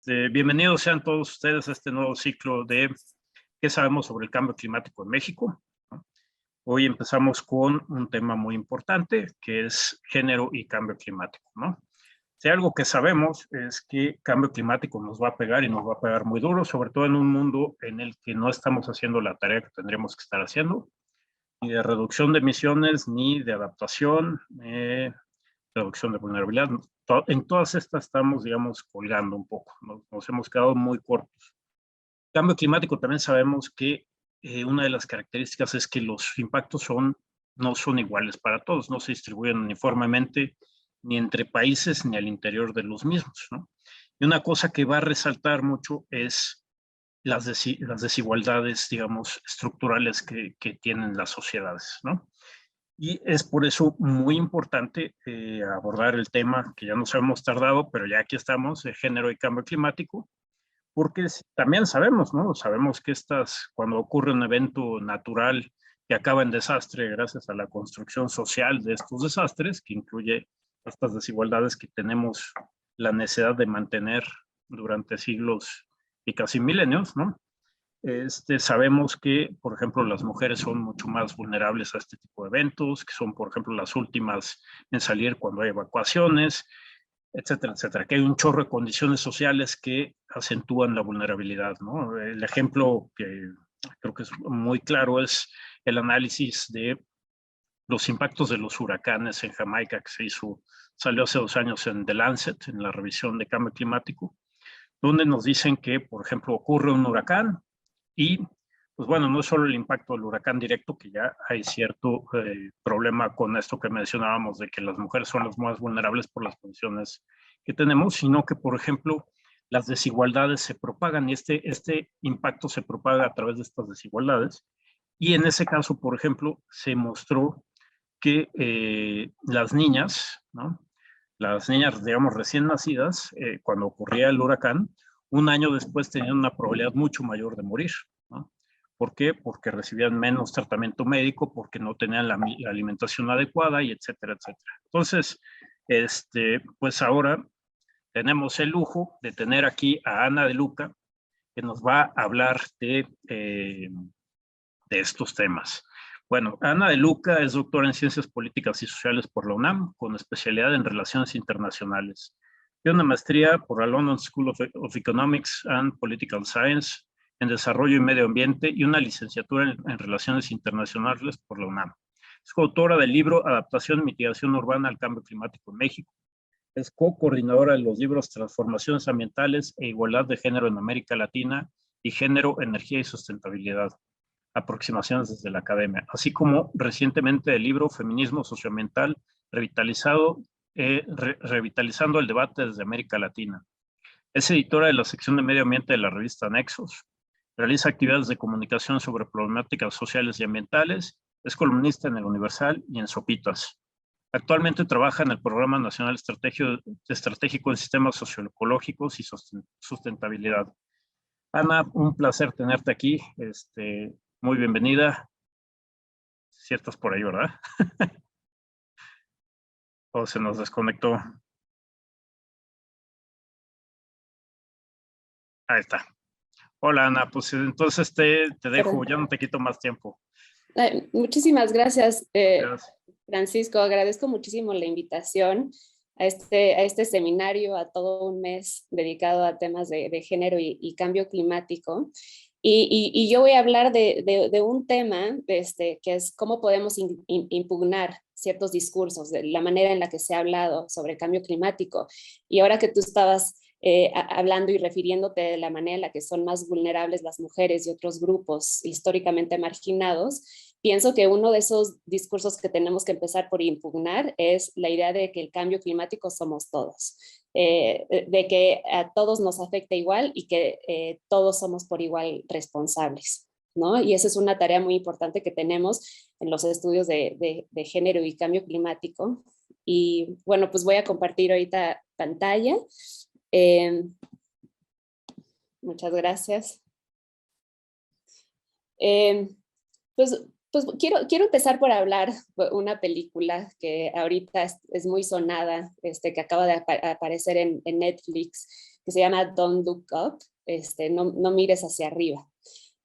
Bienvenidos sean todos ustedes a este nuevo ciclo de ¿qué sabemos sobre el cambio climático en México? Hoy empezamos con un tema muy importante que es género y cambio climático, ¿no? Si algo que sabemos es que cambio climático nos va a pegar y nos va a pegar muy duro, sobre todo en un mundo en el que no estamos haciendo la tarea que tendríamos que estar haciendo, ni de reducción de emisiones, ni de adaptación, reducción de vulnerabilidad. En todas estas estamos, digamos, colgando un poco, nos hemos quedado muy cortos. Cambio climático también sabemos que una de las características es que los impactos no son iguales para todos, no se distribuyen uniformemente ni entre países ni al interior de los mismos, ¿no? Y una cosa que va a resaltar mucho es las desigualdades, digamos, estructurales que tienen las sociedades, ¿no? Y es por eso muy importante abordar el tema que ya nos hemos tardado, pero ya aquí estamos, de género y cambio climático, porque también sabemos, ¿no? Sabemos que cuando ocurre un evento natural que acaba en desastre gracias a la construcción social de estos desastres, que incluye estas desigualdades que tenemos la necesidad de mantener durante siglos y casi milenios, ¿no? Sabemos que, por ejemplo, las mujeres son mucho más vulnerables a este tipo de eventos, que son, por ejemplo, las últimas en salir cuando hay evacuaciones, etcétera, etcétera, que hay un chorro de condiciones sociales que acentúan la vulnerabilidad, ¿no? El ejemplo que creo que es muy claro es el análisis de los impactos de los huracanes en Jamaica que salió hace 2 años en The Lancet, en la revisión de cambio climático, donde nos dicen que, por ejemplo, ocurre un huracán y, pues bueno, no es solo el impacto del huracán directo, que ya hay cierto problema con esto que mencionábamos de que las mujeres son las más vulnerables por las condiciones que tenemos, sino que, por ejemplo, las desigualdades se propagan y este impacto se propaga a través de estas desigualdades. Y en ese caso, por ejemplo, se mostró que las niñas, ¿no? Las niñas, digamos, recién nacidas, cuando ocurría el huracán, un año después tenían una probabilidad mucho mayor de morir, ¿no? ¿Por qué? Porque recibían menos tratamiento médico, porque no tenían la alimentación adecuada y etcétera, etcétera. Entonces, pues ahora tenemos el lujo de tener aquí a Ana de Luca, que nos va a hablar de estos temas. Bueno, Ana de Luca es doctora en Ciencias Políticas y Sociales por la UNAM, con especialidad en Relaciones Internacionales. Tiene una maestría por la London School of Economics and Political Science en Desarrollo y Medio Ambiente y una licenciatura en Relaciones Internacionales por la UNAM. Es coautora del libro Adaptación y Mitigación Urbana al Cambio Climático en México. Es co-coordinadora de los libros Transformaciones Ambientales e Igualdad de Género en América Latina y Género, Energía y Sustentabilidad, aproximaciones desde la academia, así como recientemente el libro Feminismo Socioambiental, revitalizando el debate desde América Latina. Es editora de la sección de Medio Ambiente de la revista Nexos, realiza actividades de comunicación sobre problemáticas sociales y ambientales, es columnista en El Universal y en Sopitas. Actualmente trabaja en el Programa Nacional Estratégico en Sistemas Socioecológicos y Sustentabilidad. Ana, un placer tenerte aquí. Muy bienvenida. Ciertas por ahí, ¿verdad? O se nos desconectó. Ahí está. Hola, Ana. Pues entonces te dejo, ya no te quito más tiempo. Muchísimas gracias, Gracias. Francisco. Agradezco muchísimo la invitación a este seminario, a todo un mes dedicado a temas de género y cambio climático. Y yo voy a hablar de un tema que es cómo podemos impugnar ciertos discursos, de la manera en la que se ha hablado sobre el cambio climático. Y ahora que tú estabas hablando y refiriéndote de la manera en la que son más vulnerables las mujeres y otros grupos históricamente marginados, pienso que uno de esos discursos que tenemos que empezar por impugnar es la idea de que el cambio climático somos todos, de que a todos nos afecta igual y que todos somos por igual responsables, ¿no? Y esa es una tarea muy importante que tenemos en los estudios de género y cambio climático. Y bueno, pues voy a compartir ahorita pantalla. Muchas gracias. Pues quiero empezar por hablar de una película que ahorita es muy sonada, que acaba de aparecer en Netflix, que se llama Don't Look Up, no mires hacia arriba.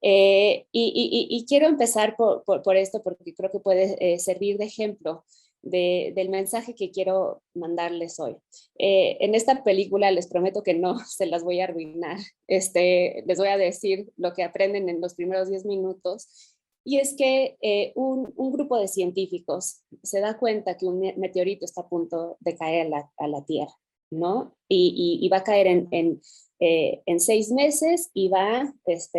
Y quiero empezar por esto porque creo que puede servir de ejemplo del mensaje que quiero mandarles hoy. En esta película les prometo que no se las voy a arruinar. Les voy a decir lo que aprenden en los primeros 10 minutos. Y es que un grupo de científicos se da cuenta que un meteorito está a punto de caer a la Tierra, ¿no? Y va a caer en 6 meses y va a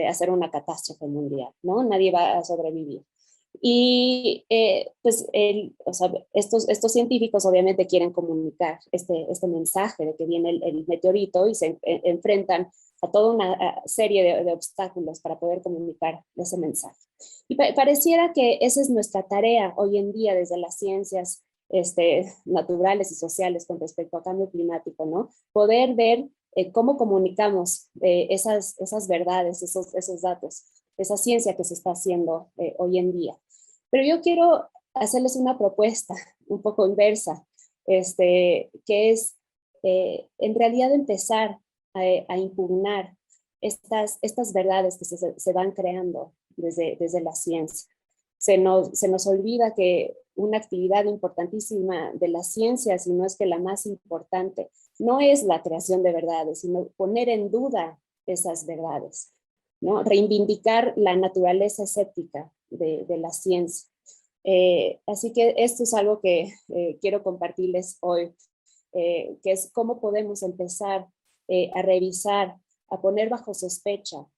hacer una catástrofe mundial, ¿no? Nadie va a sobrevivir. Y pues estos científicos obviamente quieren comunicar este mensaje de que viene el meteorito y se enfrentan a toda una serie de obstáculos para poder comunicar ese mensaje. Y pareciera que esa es nuestra tarea hoy en día desde las ciencias naturales y sociales con respecto a cambio climático, ¿no? Poder ver cómo comunicamos esas verdades, esos datos, esa ciencia que se está haciendo hoy en día. Pero yo quiero hacerles una propuesta un poco inversa, que es en realidad empezar a impugnar estas verdades que se van creando desde la ciencia. Se nos olvida que una actividad importantísima de la ciencia, si no es que la más importante, no es la creación de verdades, sino poner en duda esas verdades, ¿no? Reivindicar la naturaleza escéptica de la ciencia. Así que esto es algo que quiero compartirles hoy, que es cómo podemos empezar a revisar, a poner bajo sospecha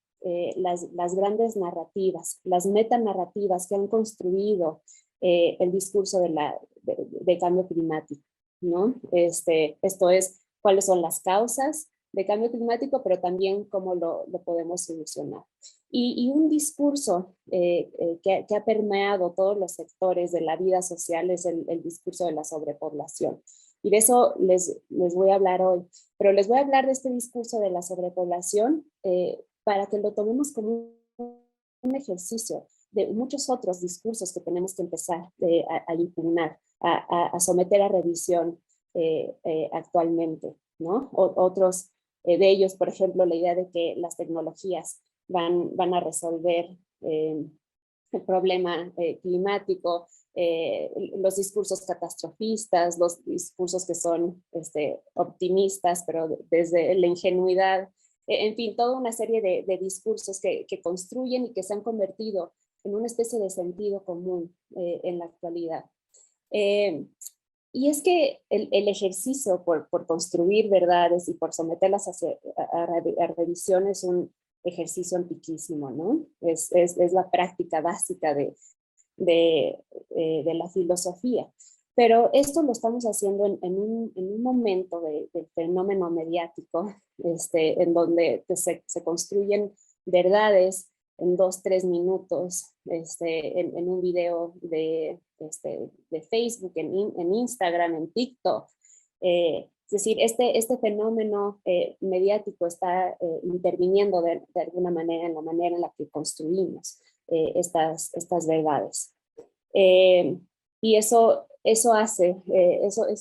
las grandes narrativas, las metanarrativas que han construido el discurso de cambio climático, ¿no? Esto es cuáles son las causas de cambio climático, pero también cómo lo podemos solucionar. Y un discurso que ha permeado todos los sectores de la vida social es el discurso de la sobrepoblación. Y de eso les voy a hablar hoy. Pero les voy a hablar de este discurso de la sobrepoblación para que lo tomemos como un ejercicio de muchos otros discursos que tenemos que empezar a impugnar, a someter a revisión actualmente, ¿no? Otros de ellos, por ejemplo, la idea de que las tecnologías van a resolver el problema climático, los discursos catastrofistas, los discursos que son optimistas, pero desde la ingenuidad, en fin, toda una serie de discursos que construyen y que se han convertido en una especie de sentido común en la actualidad. Y es que el ejercicio por construir verdades y por someterlas a revisión es un ejercicio antiquísimo, ¿no? Es la práctica básica de la filosofía. Pero esto lo estamos haciendo en un momento del fenómeno mediático, en donde se construyen verdades en 2-3 minutos, en un video de Facebook, en Instagram, en TikTok. Es decir, este fenómeno mediático está interviniendo de alguna manera en la manera en la que construimos estas verdades. Y eso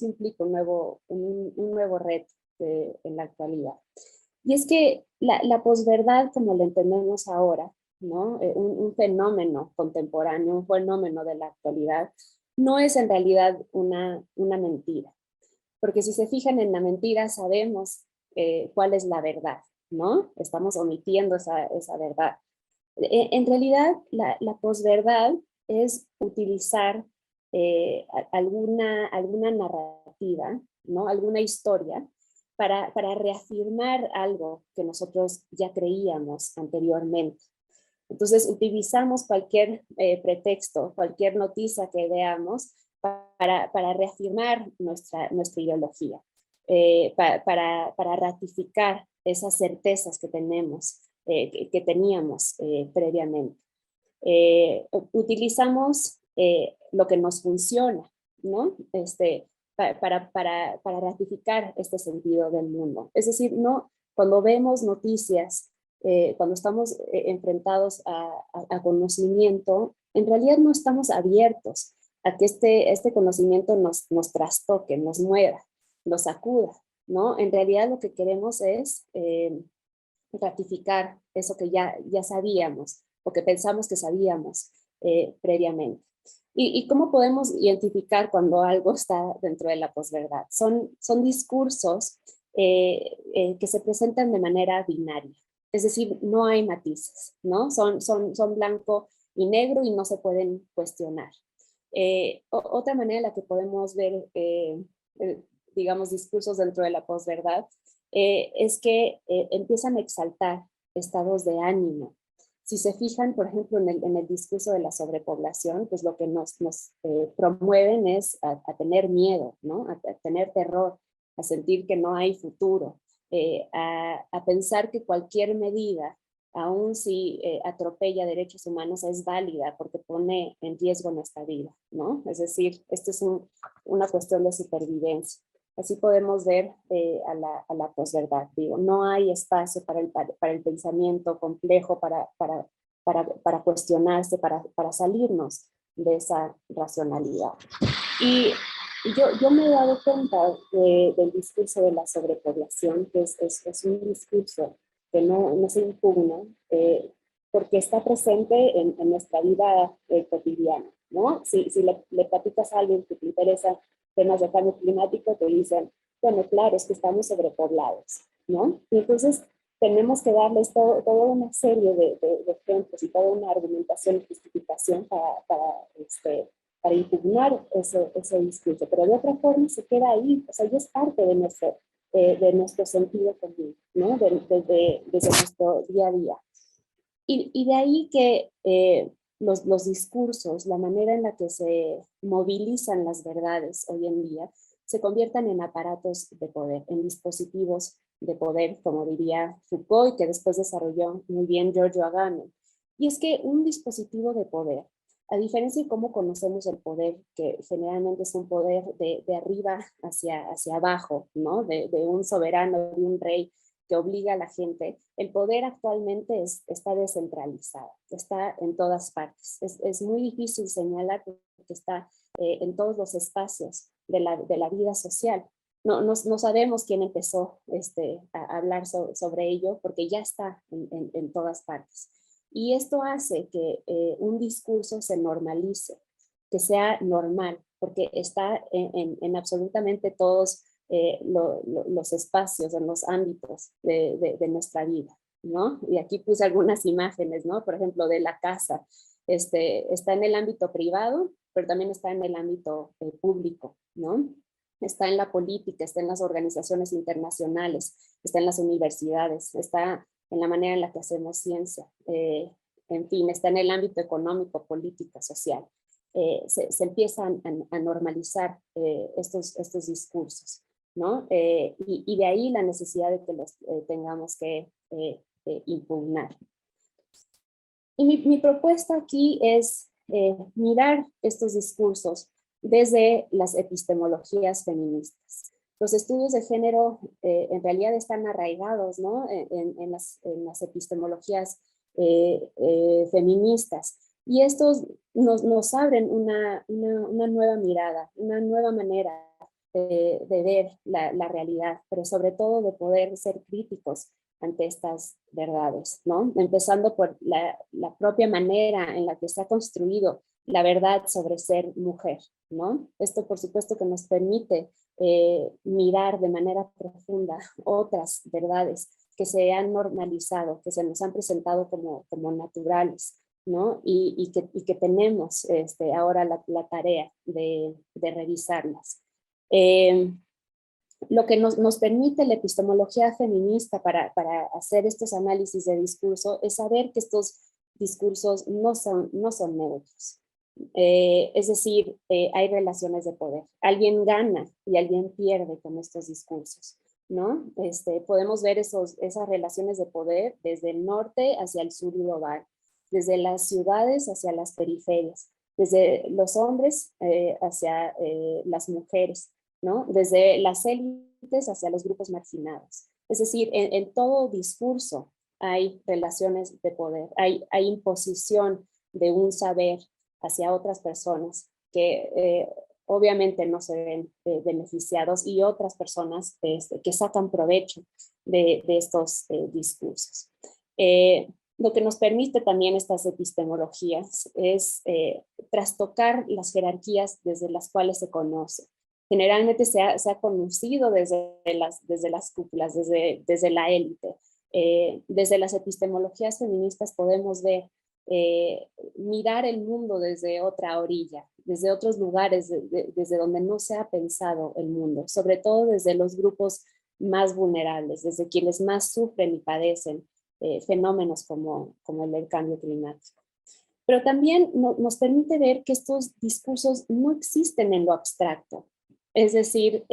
implica un nuevo reto en la actualidad. Y es que la posverdad, como la entendemos ahora, ¿no? Un fenómeno contemporáneo, un fenómeno de la actualidad, no es en realidad una mentira. Porque si se fijan en la mentira, sabemos cuál es la verdad, ¿no? Estamos omitiendo esa verdad. En realidad, la posverdad es utilizar alguna narrativa, ¿no? Alguna historia para reafirmar algo que nosotros ya creíamos anteriormente. Entonces, utilizamos cualquier pretexto, cualquier noticia que veamos para reafirmar nuestra ideología, para ratificar esas certezas que tenemos, que teníamos previamente. Utilizamos lo que nos funciona, ¿no? Para ratificar este sentido del mundo. Es decir, no, cuando vemos noticias, cuando estamos enfrentados a conocimiento, en realidad no estamos abiertos a que este conocimiento nos trastoque, nos mueva, nos sacuda, ¿no? En realidad lo que queremos es ratificar eso que ya sabíamos o que pensamos que sabíamos previamente. ¿Y cómo podemos identificar cuando algo está dentro de la posverdad? Son discursos que se presentan de manera binaria, es decir, no hay matices, ¿no? Son blanco y negro y no se pueden cuestionar. Otra manera en la que podemos ver, digamos, discursos dentro de la posverdad es que empiezan a exaltar estados de ánimo. Si se fijan, por ejemplo, en el discurso de la sobrepoblación, pues lo que nos promueven es a tener miedo, ¿no? A tener terror, a sentir que no hay futuro, a pensar que cualquier medida, aun si atropella derechos humanos, es válida porque pone en riesgo nuestra vida, ¿no? Es decir, esto es una cuestión de supervivencia. Así podemos ver a la posverdad. Digo, no hay espacio para el pensamiento complejo, para cuestionarse, para salirnos de esa racionalidad. Y yo me he dado cuenta del discurso de la sobrepoblación, que es un discurso que no se impugna, porque está presente en nuestra vida cotidiana, ¿no? Si le platicas a alguien que te interesa temas de cambio climático, te dicen, bueno, claro, es que estamos sobrepoblados, ¿no? Y entonces tenemos que darles toda una serie de ejemplos y toda una argumentación y justificación para impugnar ese discurso, pero de otra forma se queda ahí, o sea, ya es parte de nuestro sentido común, ¿no? Desde nuestro día a día. Y de ahí que los discursos, la manera en la que se movilizan las verdades hoy en día, se conviertan en aparatos de poder, en dispositivos de poder, como diría Foucault, y que después desarrolló muy bien Giorgio Agamben. Y es que un dispositivo de poder, a diferencia de cómo conocemos el poder, que generalmente es un poder de arriba hacia abajo, ¿no? De un soberano, de un rey, que obliga a la gente, el poder actualmente está descentralizado, está en todas partes. Es muy difícil señalar que está en todos los espacios de la vida social. No sabemos quién empezó a hablar sobre ello porque ya está en todas partes. Y esto hace que un discurso se normalice, que sea normal, porque está en absolutamente todos los espacios, en los ámbitos de nuestra vida, ¿no? Y aquí puse algunas imágenes, ¿no? Por ejemplo, de la casa. Está en el ámbito privado, pero también está en el ámbito público, ¿no? Está en la política, está en las organizaciones internacionales, está en las universidades, está en la manera en la que hacemos ciencia, en fin, está en el ámbito económico, política, social. Se empiezan a normalizar estos discursos, ¿no? Y de ahí la necesidad de que los tengamos que impugnar. Y mi propuesta aquí es mirar estos discursos desde las epistemologías feministas. Los estudios de género en realidad están arraigados, ¿no? en las epistemologías feministas. Y estos nos abren una nueva mirada, una nueva manera de ver la realidad, pero sobre todo de poder ser críticos ante estas verdades, ¿no? Empezando por la propia manera en la que se ha construido la verdad sobre ser mujer, ¿no? Esto por supuesto que nos permite mirar de manera profunda otras verdades que se han normalizado, que se nos han presentado como naturales, ¿no? Y que tenemos ahora la tarea de revisarlas. Lo que nos permite la epistemología feminista para hacer estos análisis de discurso es saber que estos discursos no son neutros. Es decir, hay relaciones de poder. Alguien gana y alguien pierde con estos discursos, ¿no? Podemos ver esas relaciones de poder desde el norte hacia el sur global, desde las ciudades hacia las periferias, desde los hombres hacia las mujeres, ¿no? Desde las élites hacia los grupos marginados. Es decir, en todo discurso hay relaciones de poder, hay imposición de un saber hacia otras personas que obviamente no se ven beneficiados y otras personas que sacan provecho de estos discursos. Lo que nos permite también estas epistemologías es trastocar las jerarquías desde las cuales se conoce. Generalmente se ha conocido desde las cúpulas, desde la élite. Desde las epistemologías feministas podemos ver, mirar el mundo desde otra orilla, desde otros lugares, desde donde no se ha pensado el mundo, sobre todo desde los grupos más vulnerables, desde quienes más sufren y padecen fenómenos como el del cambio climático. Pero también nos permite ver que estos discursos no existen en lo abstracto. Es decir,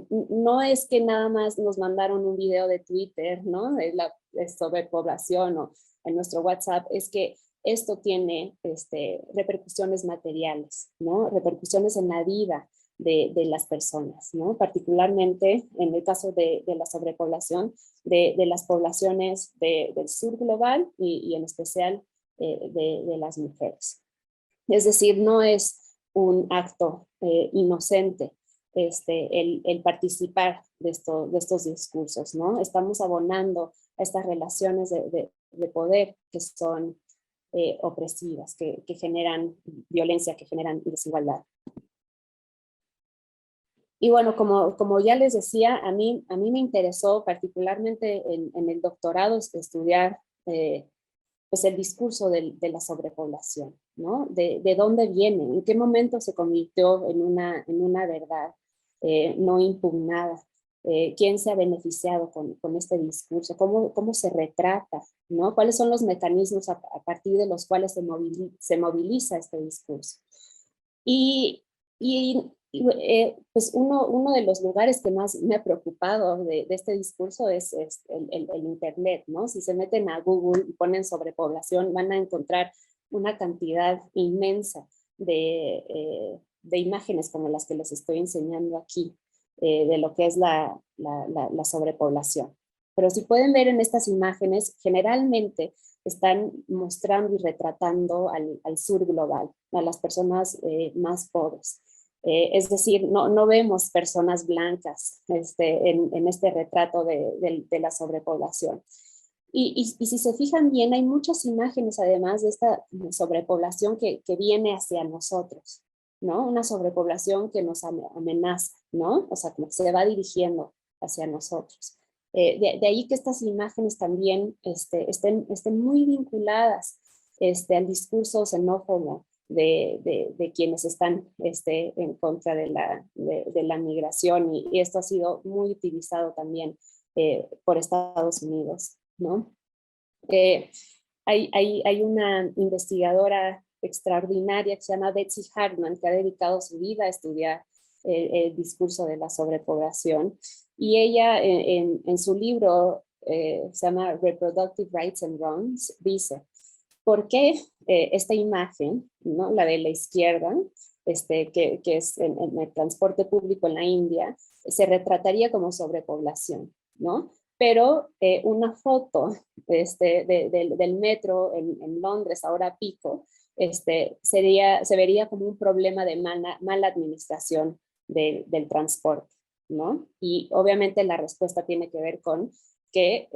no es que nada más nos mandaron un video de Twitter, ¿no? De la sobrepoblación o en nuestro WhatsApp, es que esto tiene repercusiones materiales, ¿no? Repercusiones en la vida de las personas, ¿no? Particularmente en el caso de la sobrepoblación, de las poblaciones del sur global y en especial de las mujeres. Es decir, no es un acto inocente el participar de estos discursos, ¿no? Estamos abonando a estas relaciones de poder que son opresivas, que generan violencia, que generan desigualdad. Y bueno, como ya les decía, a mí me interesó particularmente en el doctorado estudiar pues el discurso de la sobrepoblación, ¿no? De dónde viene, en qué momento se convirtió en una verdad no impugnada, quién se ha beneficiado con este discurso, cómo se retrata, ¿no? ¿Cuáles son los mecanismos a partir de los cuales se moviliza este discurso? Pues uno de los lugares que más me ha preocupado de este discurso es el Internet, ¿no? Si se meten a Google y ponen sobrepoblación, van a encontrar una cantidad inmensa de imágenes como las que les estoy enseñando aquí, de lo que es la sobrepoblación. Pero si pueden ver en estas imágenes, generalmente están mostrando y retratando al sur global, a las personas más pobres. Es decir, no vemos personas blancas en este retrato de la sobrepoblación. Y si se fijan bien, hay muchas imágenes además de esta sobrepoblación que viene hacia nosotros, ¿no? Una sobrepoblación que nos amenaza, ¿no? O sea, como que se va dirigiendo hacia nosotros. De ahí que estas imágenes también estén muy vinculadas al discurso xenófobo de quienes están en contra de la migración, y esto ha sido muy utilizado también por Estados Unidos, ¿no? Hay una investigadora extraordinaria que se llama Betsy Hartman, que ha dedicado su vida a estudiar el discurso de la sobrepoblación, y ella en su libro se llama Reproductive Rights and Wrongs, dice: ¿por qué esta imagen, ¿no? La de la izquierda, que es en el transporte público en la India, se retrataría como sobrepoblación, ¿no? Pero una foto del metro en Londres, ahora pico, se vería como un problema de mala administración del transporte, ¿no? Y obviamente la respuesta tiene que ver con que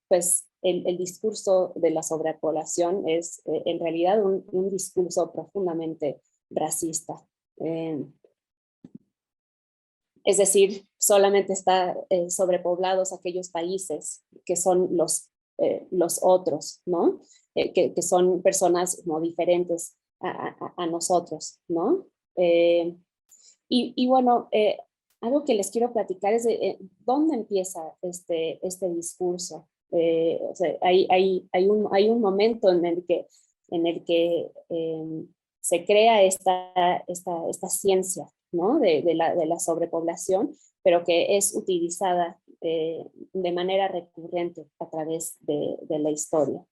pues el discurso de la sobrepoblación es en realidad un discurso profundamente racista. Es decir, solamente está sobrepoblados aquellos países que son los otros, ¿no? Que son personas como diferentes a nosotros, ¿no? Y bueno, algo que les quiero platicar es de dónde empieza este discurso. O sea, hay un momento en el que se crea esta ciencia, ¿no? de la sobrepoblación, pero que es utilizada de manera recurrente a través de la historia.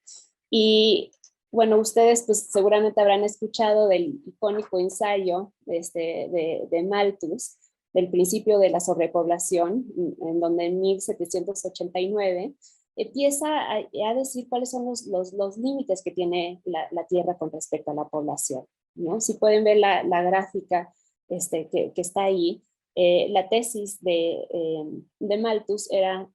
Y bueno, ustedes pues seguramente habrán escuchado del icónico ensayo de Malthus, del principio de la sobrepoblación, en donde en 1789 empieza a decir cuáles son los límites que tiene la Tierra con respecto a la población, ¿no? Si pueden ver la gráfica que está ahí, la tesis de Malthus era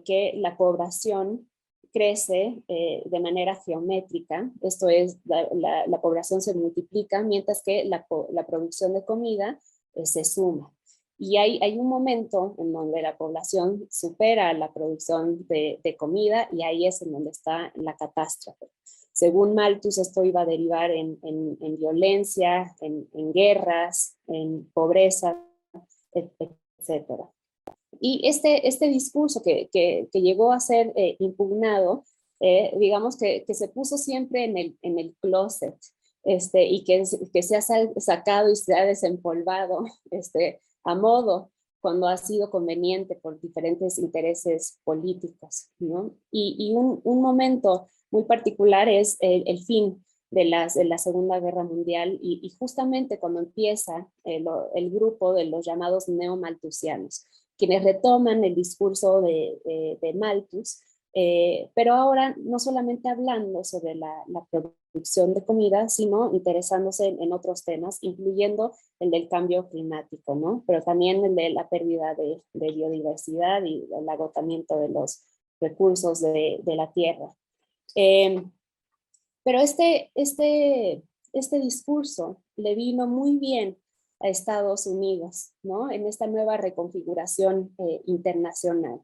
que la población crece de manera geométrica, esto es, la población se multiplica, mientras que la producción de comida se suma. Y hay un momento en donde la población supera la producción de comida y ahí es en donde está la catástrofe. Según Malthus, esto iba a derivar en violencia, en guerras, en pobreza, etcétera. Y este discurso que llegó a ser impugnado, digamos que se puso siempre en el closet, y que se ha sacado y se ha desempolvado a modo cuando ha sido conveniente por diferentes intereses políticos, ¿no? Y un momento muy particular es el fin de la Segunda Guerra Mundial y justamente cuando empieza el grupo de los llamados neomalthusianos, quienes retoman el discurso de Malthus, pero ahora no solamente hablando sobre la producción de comida, sino interesándose en otros temas, incluyendo el del cambio climático, ¿no? Pero también el de la pérdida de biodiversidad y el agotamiento de los recursos de la tierra. Pero este discurso le vino muy bien a Estados Unidos, ¿no? En esta nueva reconfiguración internacional,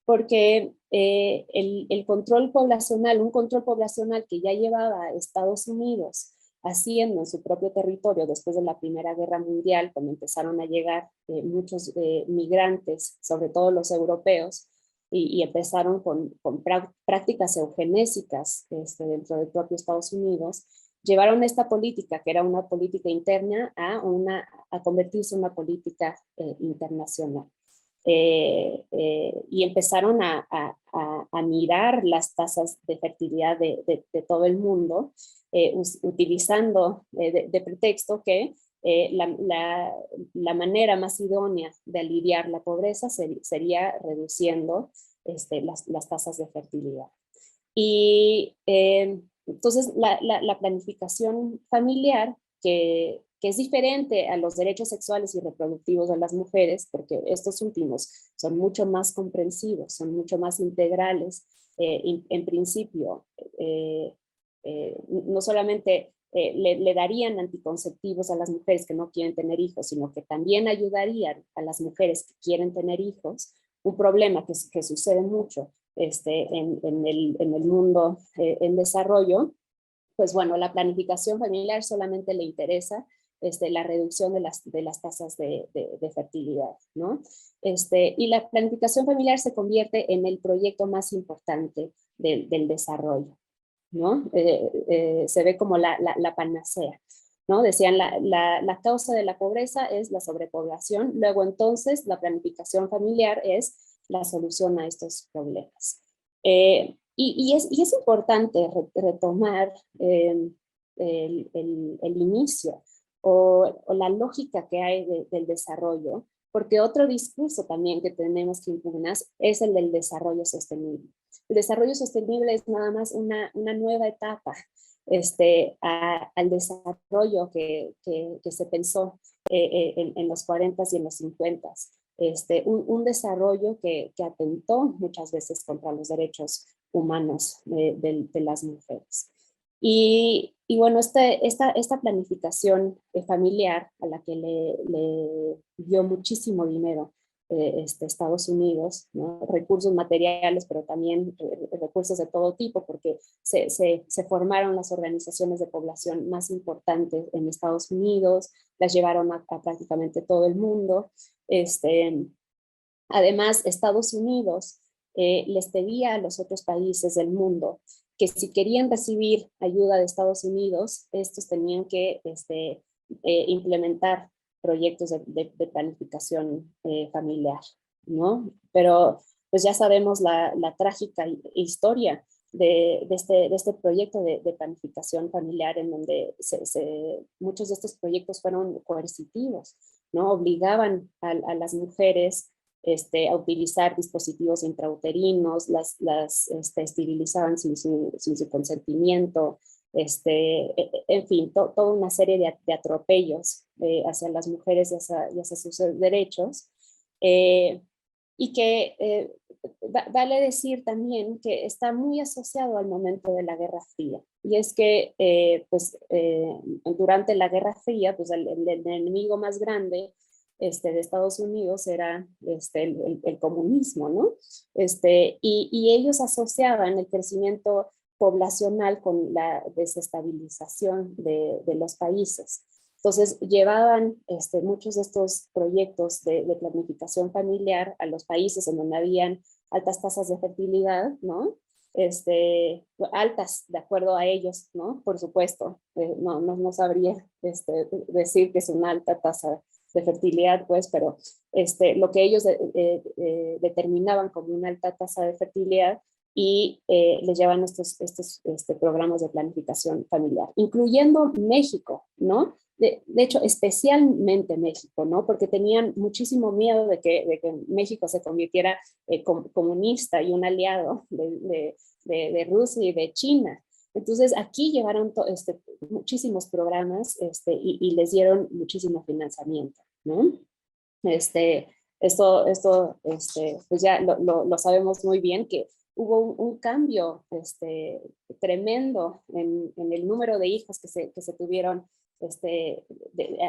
porque el control poblacional, un control poblacional que ya llevaba a Estados Unidos haciendo en su propio territorio después de la Primera Guerra Mundial, cuando empezaron a llegar muchos migrantes, sobre todo los europeos, y empezaron con prácticas eugenésicas dentro del propio Estados Unidos, llevaron esta política, que era una política interna, a convertirse en una política internacional. Y empezaron a mirar las tasas de fertilidad de todo el mundo, utilizando de pretexto que la manera más idónea de aliviar la pobreza sería reduciendo las tasas de fertilidad. Y entonces la planificación familiar, que es diferente a los derechos sexuales y reproductivos de las mujeres, porque estos últimos son mucho más comprensivos, son mucho más integrales, en principio, no solamente le darían anticonceptivos a las mujeres que no quieren tener hijos, sino que también ayudarían a las mujeres que quieren tener hijos, un problema que sucede mucho en el mundo en desarrollo. Pues bueno, la planificación familiar solamente le interesa la reducción de las tasas de fertilidad, ¿no? Y la planificación familiar se convierte en el proyecto más importante del desarrollo, ¿no? Se ve como la panacea, ¿no? Decían, la causa de la pobreza es la sobrepoblación, luego entonces la planificación familiar es la solución a estos problemas. Y es importante retomar el inicio o la lógica que hay del desarrollo, porque otro discurso también que tenemos que impugnar es el del desarrollo sostenible. El desarrollo sostenible es nada más una nueva etapa al desarrollo que se pensó en los 40s y en los 50s. Un desarrollo que atentó muchas veces contra los derechos humanos de las mujeres. Y bueno, esta planificación familiar a la que le dio muchísimo dinero Estados Unidos, ¿no? Recursos materiales, pero también recursos de todo tipo, porque se formaron las organizaciones de población más importantes en Estados Unidos, las llevaron a prácticamente todo el mundo. Además, Estados Unidos les pedía a los otros países del mundo que si querían recibir ayuda de Estados Unidos, estos tenían que implementar proyectos de planificación familiar, ¿no? Pero pues ya sabemos la trágica historia de este proyecto de planificación familiar, en donde muchos de estos proyectos fueron coercitivos, ¿no? Obligaban a las mujeres a utilizar dispositivos intrauterinos, las esterilizaban sin su consentimiento, en fin, toda una serie de atropellos hacia las mujeres y hacia sus derechos. Y que vale decir también que está muy asociado al momento de la Guerra Fría. Y es que durante la Guerra Fría, pues el enemigo más grande de Estados Unidos era el comunismo, ¿no? Y ellos asociaban el crecimiento poblacional con la desestabilización de los países. Entonces, llevaban muchos de estos proyectos de planificación familiar a los países en donde habían altas tasas de fertilidad, ¿no? Altas, de acuerdo a ellos, ¿no? Por supuesto, no sabría decir que es una alta tasa de fertilidad, pues, pero lo que ellos determinaban como una alta tasa de fertilidad y les llevan estos programas de planificación familiar, incluyendo México, ¿no? De hecho, especialmente México, ¿no? Porque tenían muchísimo miedo de que México se convirtiera comunista y un aliado de Rusia y de China. Entonces, aquí llevaron muchísimos programas y les dieron muchísimo financiamiento, ¿no? Pues ya lo sabemos muy bien que hubo un cambio tremendo en el número de hijos que se tuvieron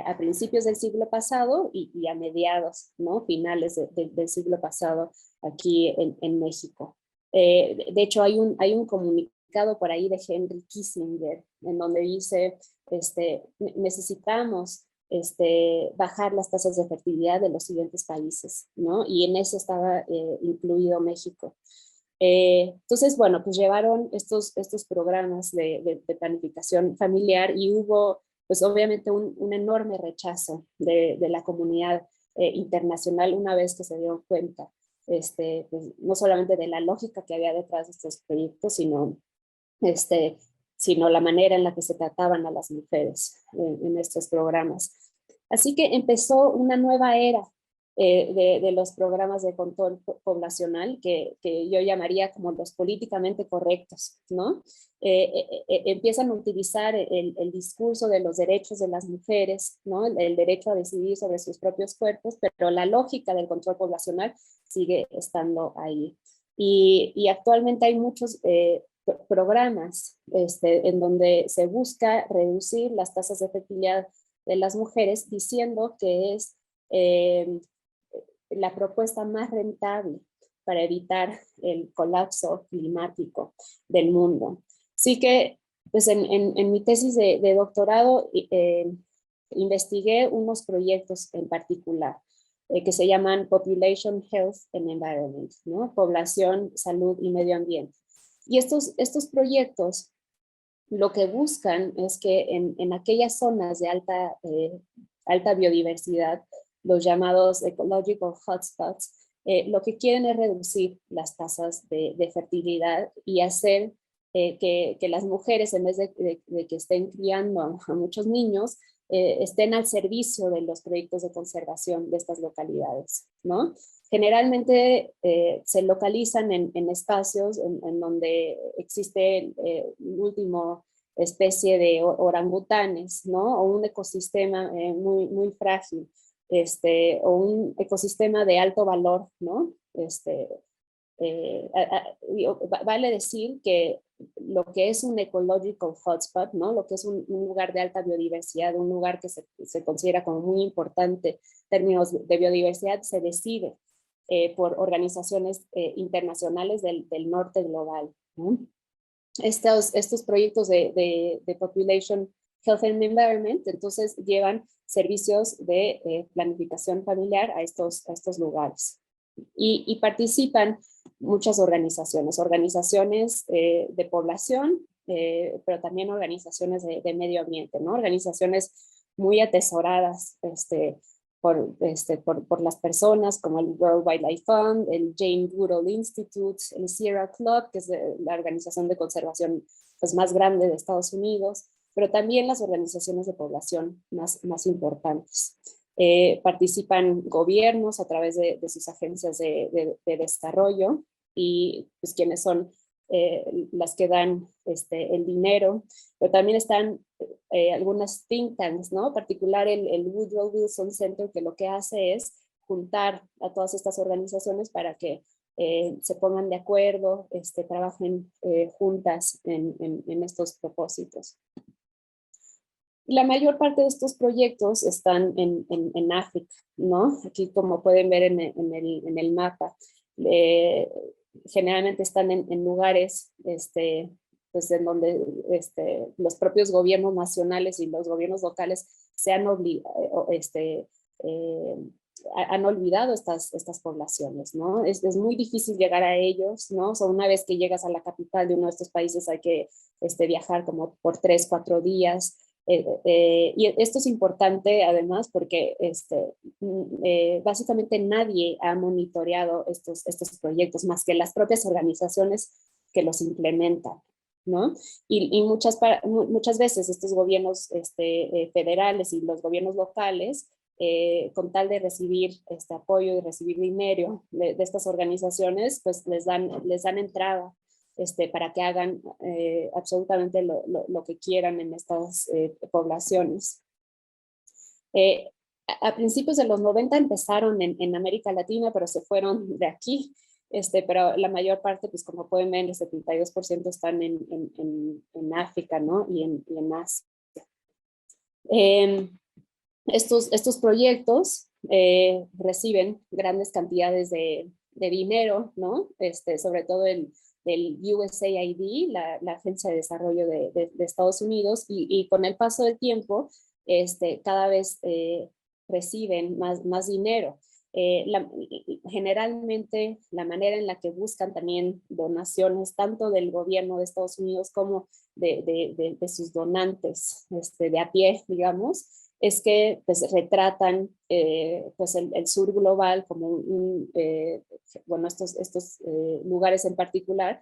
a principios del siglo pasado y a mediados, finales del siglo pasado aquí en México. De hecho, hay un comunicado por ahí de Henry Kissinger en donde dice, necesitamos bajar las tasas de fertilidad de los siguientes países, ¿no? Y en eso estaba incluido México. Entonces, bueno, pues llevaron estos programas de planificación familiar y hubo, pues obviamente, un enorme rechazo de la comunidad internacional una vez que se dieron cuenta, pues, no solamente de la lógica que había detrás de estos proyectos, sino la manera en la que se trataban a las mujeres en estos programas. Así que empezó una nueva era de los programas de control poblacional que yo llamaría como los políticamente correctos, ¿no? Empiezan a utilizar el discurso de los derechos de las mujeres, ¿no? El derecho a decidir sobre sus propios cuerpos, pero la lógica del control poblacional sigue estando ahí. Y actualmente hay muchos programas en donde se busca reducir las tasas de fertilidad de las mujeres, diciendo que es la propuesta más rentable para evitar el colapso climático del mundo. Así que, pues en mi tesis de doctorado investigué unos proyectos en particular que se llaman Population, Health and Environment, ¿no? Población, salud y medio ambiente. Y estos proyectos lo que buscan es que en aquellas zonas de alta biodiversidad, los llamados ecological hotspots, lo que quieren es reducir las tasas de fertilidad y hacer que las mujeres, en vez de que estén criando a muchos niños, estén al servicio de los proyectos de conservación de estas localidades, ¿no? Generalmente se localizan en espacios en donde existe último especie de orangutanes, ¿no? O un ecosistema muy frágil, o un ecosistema de alto valor, ¿no? Vale decir que lo que es un ecological hotspot, ¿no? Lo que es un lugar de alta biodiversidad, un lugar que se considera como muy importante en términos de biodiversidad, se decide por organizaciones internacionales del norte global, ¿no? Estos proyectos de Population, Health and Environment, entonces llevan servicios de planificación familiar a estos lugares. Y participan muchas organizaciones de población, pero también organizaciones de medio ambiente, ¿no? Organizaciones muy atesoradas por las personas, como el World Wildlife Fund, el Jane Goodall Institute, el Sierra Club, que es la organización de conservación pues, más grande de Estados Unidos, pero también las organizaciones de población más importantes. Participan gobiernos a través de sus agencias de desarrollo y pues quienes son las que dan el dinero, pero también están algunas think tanks, ¿no? En particular el Woodrow Wilson Center, que lo que hace es juntar a todas estas organizaciones para que se pongan de acuerdo, trabajen juntas en estos propósitos. La mayor parte de estos proyectos están en África, ¿no? Aquí, como pueden ver en el mapa, generalmente están en lugares pues en donde los propios gobiernos nacionales y los gobiernos locales se han han olvidado estas poblaciones, ¿no? Es muy difícil llegar a ellos, ¿no? O sea, una vez que llegas a la capital de uno de estos países hay que viajar como por 3, 4 días. Y esto es importante además porque básicamente nadie ha monitoreado estos proyectos más que las propias organizaciones que los implementan, ¿no? Y muchas veces estos gobiernos federales y los gobiernos locales, con tal de recibir apoyo y recibir dinero de estas organizaciones, pues les dan entrada para que hagan absolutamente lo que quieran en estas poblaciones. A principios de los 90 empezaron en América Latina, pero se fueron de aquí, pero la mayor parte, pues como pueden ver, el 72% están en África, ¿no? y en Asia. Estos proyectos reciben grandes cantidades de dinero, ¿no? Sobre todo del USAID, la Agencia de Desarrollo de Estados Unidos, y con el paso del tiempo, cada vez reciben más dinero. Generalmente la manera en la que buscan también donaciones, tanto del gobierno de Estados Unidos como de sus donantes de a pie, digamos, es que pues retratan pues el sur global como bueno, estos lugares en particular,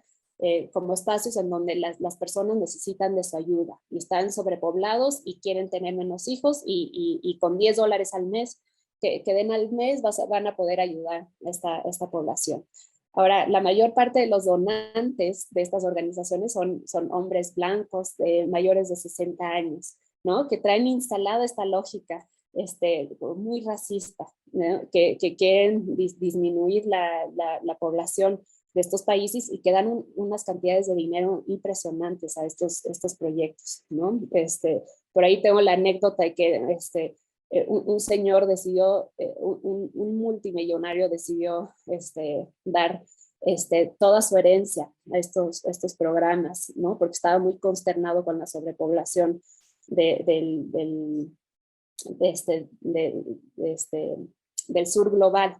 como espacios en donde las personas necesitan de su ayuda y están sobrepoblados y quieren tener menos hijos y con $10 al mes que den al mes van a poder ayudar a esta población. Ahora, la mayor parte de los donantes de estas organizaciones son hombres blancos mayores de 60 años, ¿no? Que traen instalada esta lógica muy racista, ¿no? que quieren disminuir la población de estos países y que dan unas cantidades de dinero impresionantes a estos proyectos, ¿no? Por ahí tengo la anécdota de que un señor decidió, un multimillonario decidió dar toda su herencia a estos programas, ¿no? Porque estaba muy consternado con la sobrepoblación del sur global.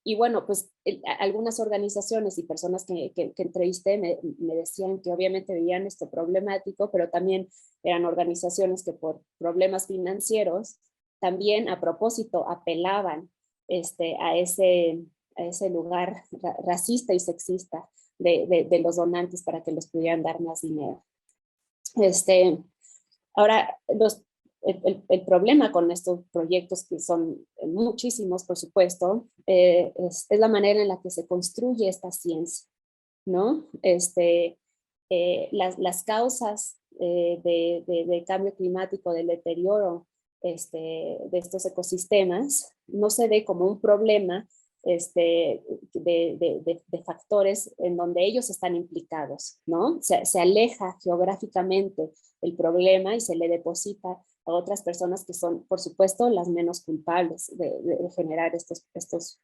Y bueno, pues algunas organizaciones y personas que entrevisté me decían que obviamente veían esto problemático, pero también eran organizaciones que por problemas financieros también a propósito apelaban a ese lugar racista y sexista de los donantes para que les pudieran dar más dinero. Ahora, el problema con estos proyectos, que son muchísimos, por supuesto, es la manera en la que se construye esta ciencia, ¿no? Las causas de cambio climático, del deterioro de estos ecosistemas, no se ve como un problema de factores en donde ellos están implicados, ¿no? Se aleja geográficamente el problema y se le deposita a otras personas que son, por supuesto, las menos culpables de generar estos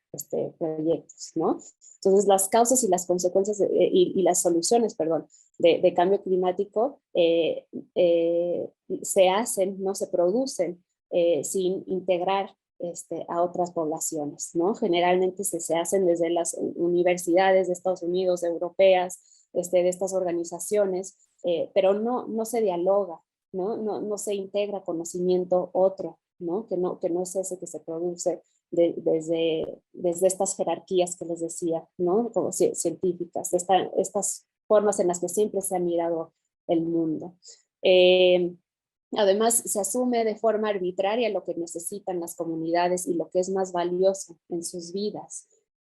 proyectos, ¿no? Entonces, las causas y las consecuencias y las soluciones, perdón, de cambio climático se hacen, no se producen sin integrar a otras poblaciones, ¿no? Generalmente se hacen desde las universidades de Estados Unidos, europeas, de estas organizaciones, pero no se dialoga, no se integra conocimiento otro, ¿no? Que no es ese que se produce desde estas jerarquías que les decía, ¿no? Como científicas, estas formas en las que siempre se ha mirado el mundo. Además, se asume de forma arbitraria lo que necesitan las comunidades y lo que es más valioso en sus vidas.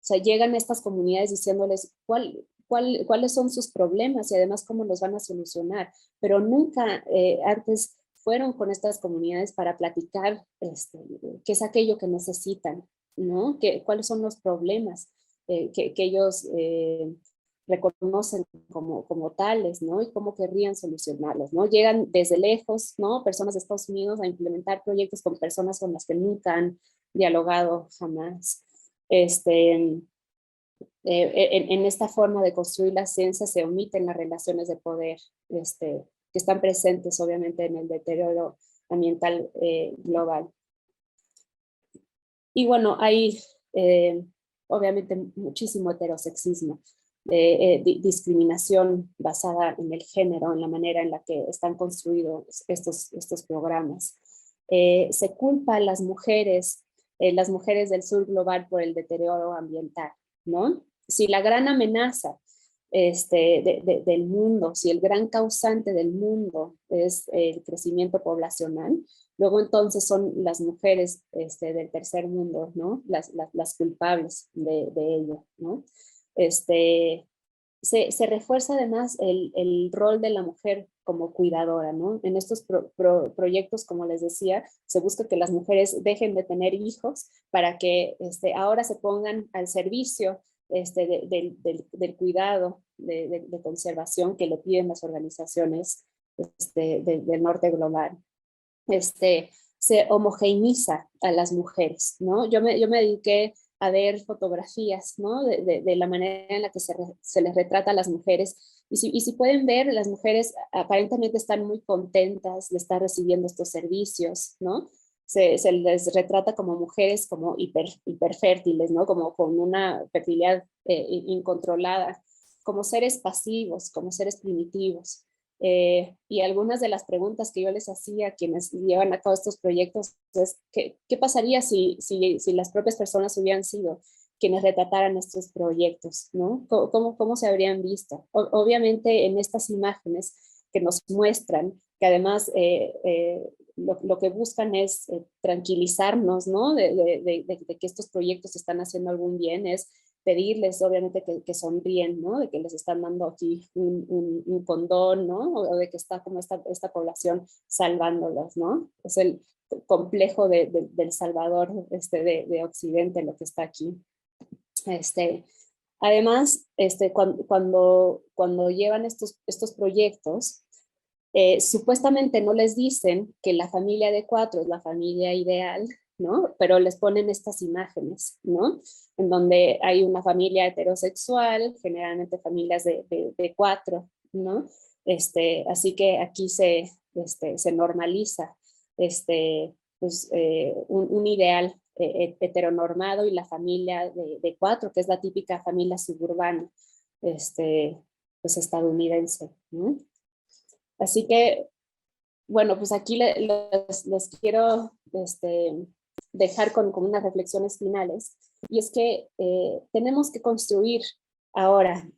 sea, llegan a estas comunidades diciéndoles cuáles son sus problemas y además cómo los van a solucionar, pero nunca antes fueron con estas comunidades para platicar qué es aquello que necesitan, ¿no? Cuáles son los problemas que ellos reconocen como tales, ¿no? Y cómo querrían solucionarlos, ¿no? Llegan desde lejos, ¿no? Personas de Estados Unidos a implementar proyectos con personas con las que nunca han dialogado jamás. En esta forma de construir la ciencia se omiten las relaciones de poder que están presentes obviamente en el deterioro ambiental global. Y bueno, hay obviamente muchísimo heterosexismo, discriminación basada en el género, en la manera en la que están construidos estos programas. Se culpa a las mujeres del sur global por el deterioro ambiental, ¿no? Si la gran amenaza del mundo, si el gran causante del mundo es el crecimiento poblacional, luego entonces son las mujeres del tercer mundo, ¿no? Las culpables de ello, ¿no? Se refuerza además el rol de la mujer como cuidadora, ¿no? En estos proyectos, como les decía, se busca que las mujeres dejen de tener hijos para que ahora se pongan al servicio del cuidado, de conservación que le piden las organizaciones del norte global. Se homogeneiza a las mujeres, ¿no? Yo me dediqué a ver fotografías, ¿no? De la manera en la que se les retrata a las mujeres. Y si pueden ver, las mujeres aparentemente están muy contentas de estar recibiendo estos servicios, ¿no? Se les retrata como mujeres como hiperfértiles, ¿no? Como con una fertilidad incontrolada, como seres pasivos, como seres primitivos. Y algunas de las preguntas que yo les hacía a quienes llevan a cabo estos proyectos es ¿qué pasaría si las propias personas hubieran sido quienes retrataran estos proyectos, ¿no? ¿Cómo se habrían visto? Obviamente en estas imágenes que nos muestran, que además lo que buscan es tranquilizarnos, ¿no? De que estos proyectos están haciendo algún bien, es pedirles obviamente que sonríen, ¿no? De que les están dando aquí un condón, ¿no? O de que está como esta población salvándolos, ¿no? Es el complejo del Salvador de Occidente lo que está aquí. Además, cuando llevan estos proyectos, supuestamente no les dicen que la familia de 4 es la familia ideal, ¿no? Pero les ponen estas imágenes, ¿no? En donde hay una familia heterosexual, generalmente familias de 4, ¿no? Así que aquí se normaliza pues, un ideal heteronormado y la familia de 4, que es la típica familia suburbana pues estadounidense, ¿no? Así que, bueno, pues aquí les quiero dejar con unas reflexiones finales. Y es que tenemos que construir ahora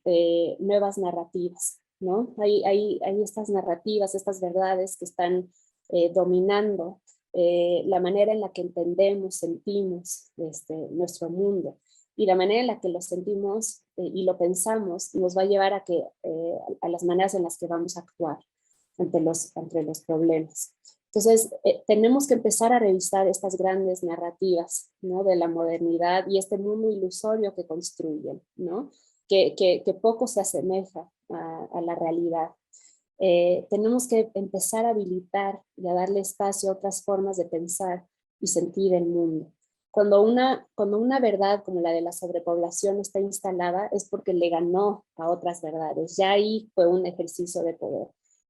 nuevas narrativas, ¿no? Hay estas narrativas, estas verdades que están dominando la manera en la que entendemos, sentimos nuestro mundo. Y la manera en la que lo sentimos y lo pensamos nos va a llevar a las maneras en las que vamos a actuar entre los problemas. Entonces, tenemos que empezar a revisar estas grandes narrativas, ¿no? De la modernidad y este mundo ilusorio que construyen, ¿no? Que poco se asemeja a la realidad. Tenemos que empezar a habilitar y a darle espacio a otras formas de pensar y sentir el mundo. Cuando una verdad como la de la sobrepoblación está instalada es porque le ganó a otras verdades. Ya ahí fue un ejercicio de poder.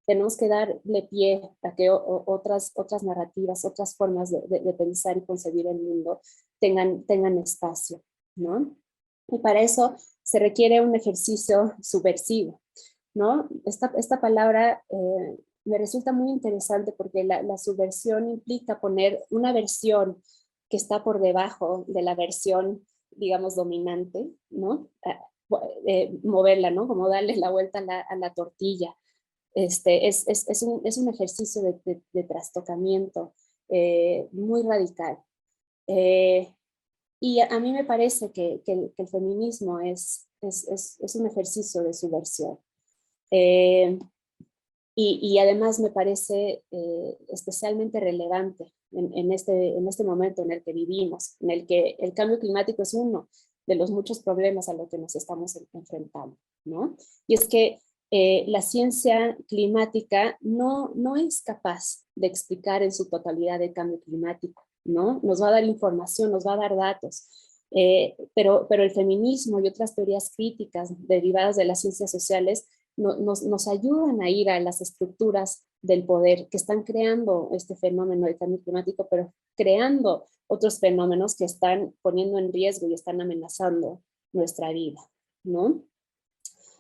Tenemos que darle pie a que otras narrativas, otras formas de pensar y concebir el mundo tengan espacio, ¿no? Y para eso se requiere un ejercicio subversivo, ¿no? Esta palabra me resulta muy interesante porque la subversión implica poner una versión que está por debajo de la versión, digamos, dominante, ¿no? Moverla, ¿no? Como darle la vuelta a la tortilla. Es un ejercicio de trastocamiento muy radical. Y a mí me parece que el feminismo es un ejercicio de subversión. Eh, y además me parece especialmente relevante en este momento en el que vivimos, en el que el cambio climático es uno de los muchos problemas a los que nos estamos enfrentando, ¿no? Y es que la ciencia climática no es capaz de explicar en su totalidad el cambio climático, ¿no? Nos va a dar información, nos va a dar datos, pero el feminismo y otras teorías críticas derivadas de las ciencias sociales nos ayudan a ir a las estructuras del poder que están creando este fenómeno de cambio climático, pero creando otros fenómenos que están poniendo en riesgo y están amenazando nuestra vida, ¿no?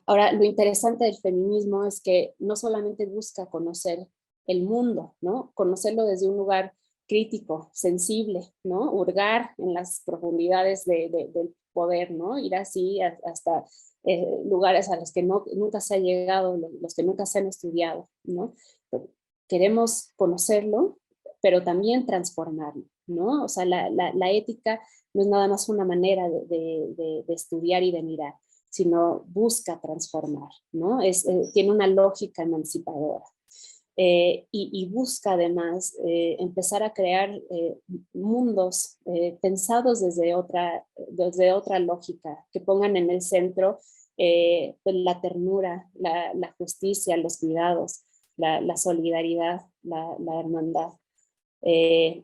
Ahora, lo interesante del feminismo es que no solamente busca conocer el mundo, ¿no? Conocerlo desde un lugar crítico, sensible, ¿no? Hurgar en las profundidades del poder, ¿no? Ir así hasta lugares a los que nunca se ha llegado, los que nunca se han estudiado, ¿no? Queremos conocerlo, pero también transformarlo, ¿no? O sea, la ética no es nada más una manera de estudiar y de mirar, sino busca transformar, ¿no? Tiene una lógica emancipadora. Y busca además empezar a crear mundos pensados desde otra lógica, que pongan en el centro pues la ternura, la justicia, los cuidados, la solidaridad, la hermandad.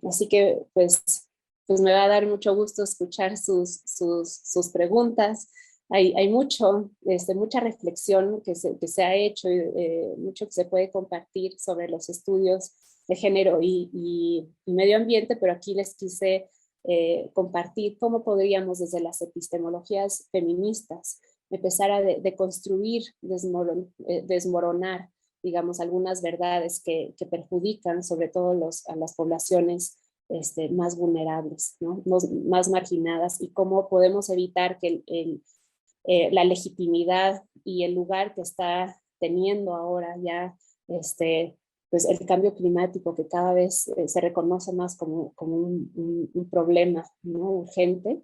Así que pues me va a dar mucho gusto escuchar sus preguntas. Hay mucha reflexión que se ha hecho, mucho que se puede compartir sobre los estudios de género y medio ambiente, pero aquí les quise compartir cómo podríamos desde las epistemologías feministas empezar a deconstruir, desmoronar, digamos, algunas verdades que perjudican sobre todo a las poblaciones más vulnerables, ¿no? Más marginadas, y cómo podemos evitar que la legitimidad y el lugar que está teniendo ahora ya pues el cambio climático, que cada vez se reconoce más como un problema, ¿no? Urgente,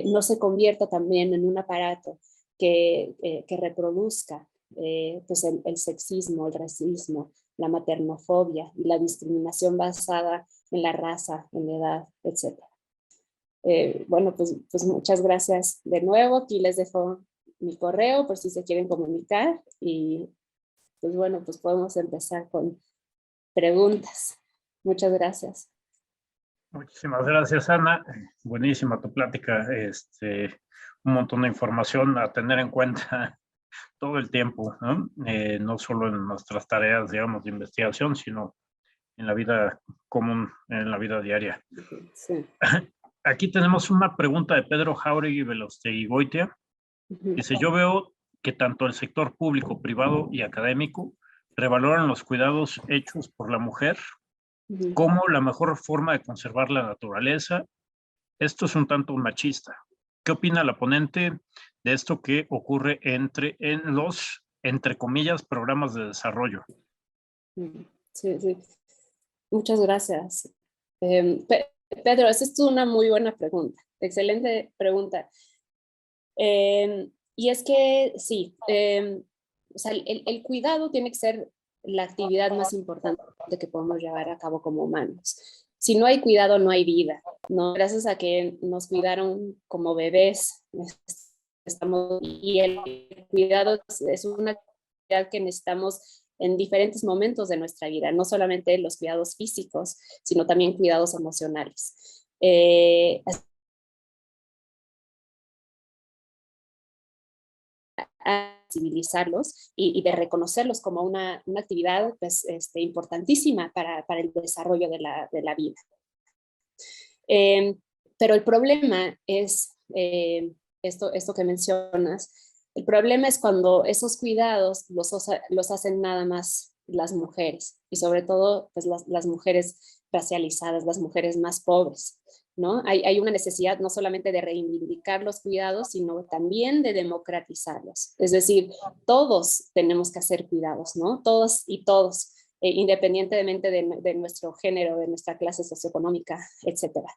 no se convierta también en un aparato que reproduzca pues el sexismo, el racismo, la maternofobia y la discriminación basada en la raza, en la edad, etc. Bueno, pues muchas gracias de nuevo. Aquí les dejo mi correo por si se quieren comunicar, y pues bueno, pues podemos empezar con preguntas. Muchas gracias. Muchísimas gracias, Ana. Buenísima tu plática. Un montón de información a tener en cuenta todo el tiempo, ¿no? No solo en nuestras tareas, digamos, de investigación, sino en la vida común, en la vida diaria. Sí. Aquí tenemos una pregunta de Pedro Jauregui Velosteguigoitia. Dice, yo veo que tanto el sector público, privado y académico revaloran los cuidados hechos por la mujer como la mejor forma de conservar la naturaleza. Esto es un tanto machista. ¿Qué opina la ponente de esto que ocurre en los, entre comillas, programas de desarrollo? Sí, sí. Muchas gracias. Pedro, esa es una muy buena pregunta. Excelente pregunta. Y es que sí, o sea, el cuidado tiene que ser la actividad más importante que podemos llevar a cabo como humanos. Si no hay cuidado, no hay vida, ¿no? Gracias a que nos cuidaron como bebés, y el cuidado es una actividad que necesitamos en diferentes momentos de nuestra vida, no solamente los cuidados físicos, sino también cuidados emocionales. A civilizarlos y de reconocerlos como una actividad pues, importantísima para el desarrollo de la vida. Pero el problema es esto que mencionas. El problema es cuando esos cuidados los hacen nada más las mujeres, y sobre todo pues, las mujeres racializadas, las mujeres más pobres, ¿no? Hay una necesidad no solamente de reivindicar los cuidados, sino también de democratizarlos. Es decir, todos tenemos que hacer cuidados, ¿no? Todos y todos. independientemente de nuestro género, de nuestra clase socioeconómica, etcétera.